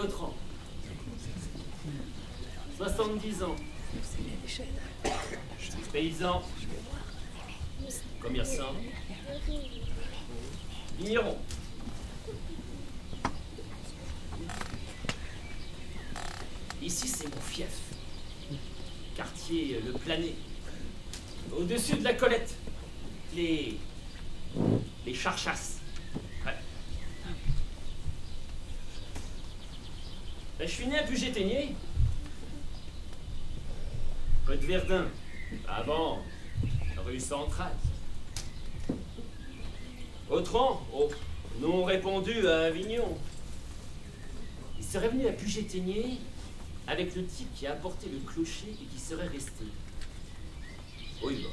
Autran. 70 ans. Paysan. Commerçant. Vigneron. Ici, c'est mon fief. Quartier Le Planet. Au-dessus de la Colette. Les Charchasses. Ouais. Ben, je suis né à Puget-Théniers. Côte-Verdun. Avant, rue Centrale. Autran, oh, non répondu à Avignon. Il serait venu à Puget-Théniers avec le type qui a apporté le clocher et qui serait resté. Oui, bon.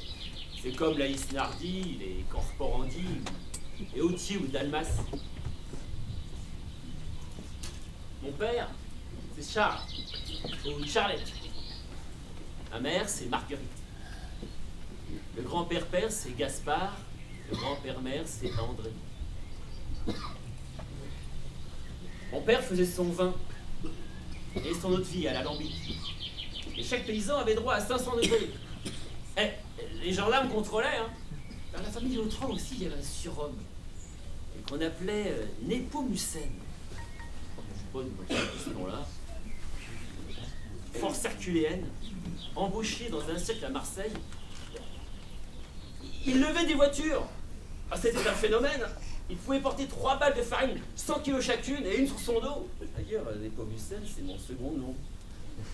C'est comme la Isnardi, les Corporandi, et Autier ou Dalmas. Mon père, c'est Charles, ou Charlette. Ma mère, c'est Marguerite. Le grand-père-père, c'est Gaspard. Le grand-père-mère, c'est André. Mon père faisait son vin et son eau de vie à l'alambic. Et chaque paysan avait droit à 500 degrés. Eh, les gendarmes contrôlaient, hein. Dans la famille Autran aussi, il y avait un surhomme qu'on appelait Népomucène. Je sais pas de ce nom-là. Force herculéenne, embauché dans un cercle à Marseille. Il levait des voitures. Ah, c'était un phénomène. Il pouvait porter 3 balles de farine, 100 kilos chacune et une sur son dos. D'ailleurs, Népomucène, c'est mon second nom.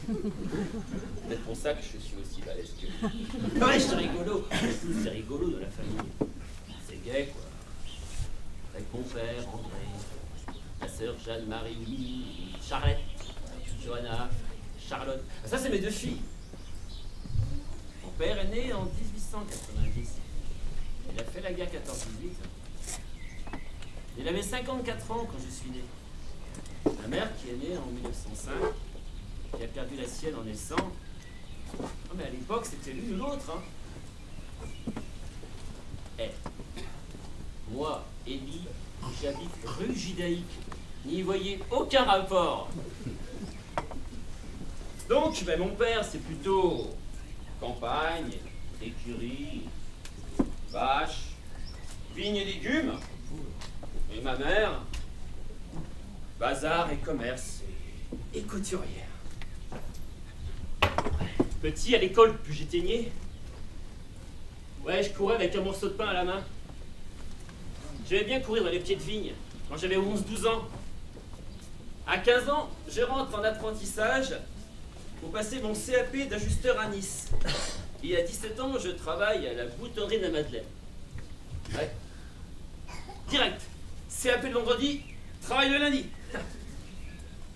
Peut-être pour ça que je suis aussi balèze que... Ouais, c'est rigolo. C'est rigolo dans la famille. C'est gay, quoi. Avec mon père, André, ma sœur Jeanne-Marie, Willy, Charlotte, Johanna, Charlotte. Ça, c'est mes 2 filles. Mon père est né en 1890. Il a fait la guerre 14-18. Il avait 54 ans quand je suis né. Ma mère, qui est née en 1905, qui a perdu la sienne en naissant. Non, mais à l'époque, c'était l'une ou l'autre. Hein. Eh, moi, Élie, j'habite rue Judaïque. N'y voyez aucun rapport. Donc, ben, mon père, c'est plutôt campagne, écurie, vaches, vignes et légumes. Et ma mère, bazar et commerce et couturière. Petit à l'école Puget-Théniers, ouais, je courais avec un morceau de pain à la main. J'aimais bien courir dans les pieds de vigne quand j'avais 11-12 ans. À 15 ans, je rentre en apprentissage pour passer mon CAP d'ajusteur à Nice. Et à 17 ans, je travaille à la boutonnerie de la Madeleine. Ouais. Direct. CAP le vendredi, travail le lundi.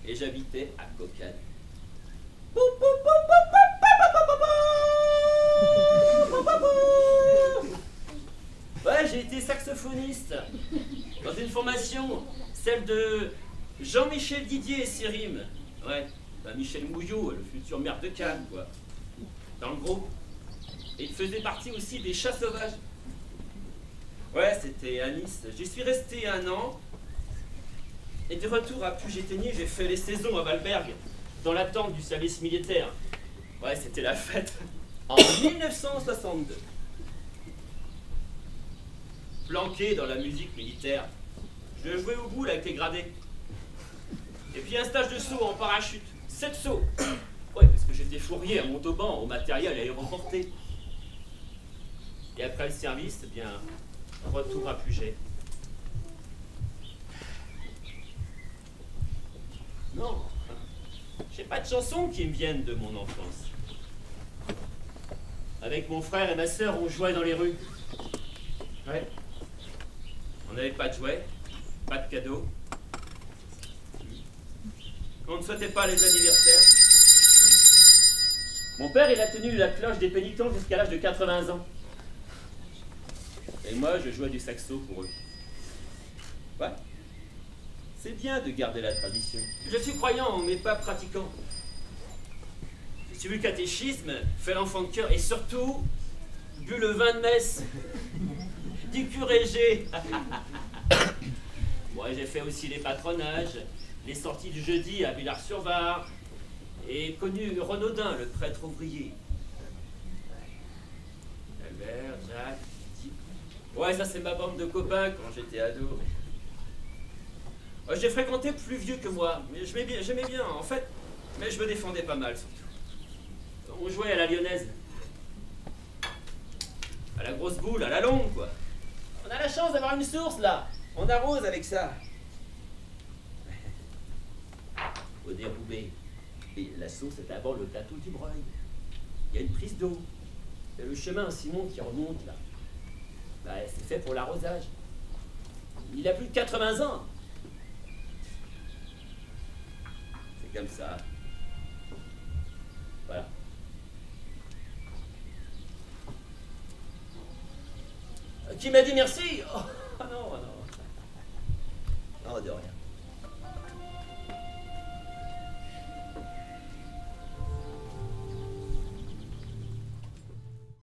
Et j'habitais à Cocagne. Ouais, j'ai été saxophoniste dans une formation, celle de Jean-Michel Didier et ses rimes. Ouais, bah Michel Mouillot, le futur maire de Cannes, quoi. Dans le groupe. Et il faisait partie aussi des Chats Sauvages. Ouais, c'était à Nice. J'y suis resté 1 an. Et de retour à Puget-Théniers, j'ai fait les saisons à Valberg, dans l'attente du service militaire. Ouais, c'était la fête. En 1962. Planqué dans la musique militaire, je jouais au boule avec les gradés. Et puis un stage de saut en parachute. 7 sauts. Ouais, parce que j'étais fourrier à Montauban, au matériel aéroporté. Et après le service, eh bien, retour à Puget. Non, j'ai pas de chansons qui me viennent de mon enfance. Avec mon frère et ma sœur, on jouait dans les rues. Ouais. On n'avait pas de jouets, pas de cadeaux. On ne souhaitait pas les anniversaires. Mon père, il a tenu la cloche des pénitents jusqu'à l'âge de 80 ans. Et moi, je jouais du saxo pour eux. Ouais. C'est bien de garder la tradition. Je suis croyant, mais pas pratiquant. Je suis vu le catéchisme, fait l'enfant de cœur, et surtout, bu le vin de messe du curé G. Ouais, j'ai fait aussi les patronages, est sorti du jeudi à Villars-sur-Var et connu Renaudin, le prêtre ouvrier. Albert, Jacques, Titi. Ouais, ça c'est ma bande de copains quand j'étais ado. J'ai fréquenté plus vieux que moi, mais j'aimais bien, en fait, mais je me défendais pas mal surtout. On jouait à la lyonnaise. À la grosse boule, à la longue, quoi. On a la chance d'avoir une source, là. On arrose avec ça. Au Déroubé. Et la source est avant le plateau du Breuil. Il y a une prise d'eau. Il y a le chemin Simon qui remonte, là. Bah, c'est fait pour l'arrosage. Il a plus de 80 ans. C'est comme ça. Voilà. Qui m'a dit merci? Oh non, non. Non, de rien.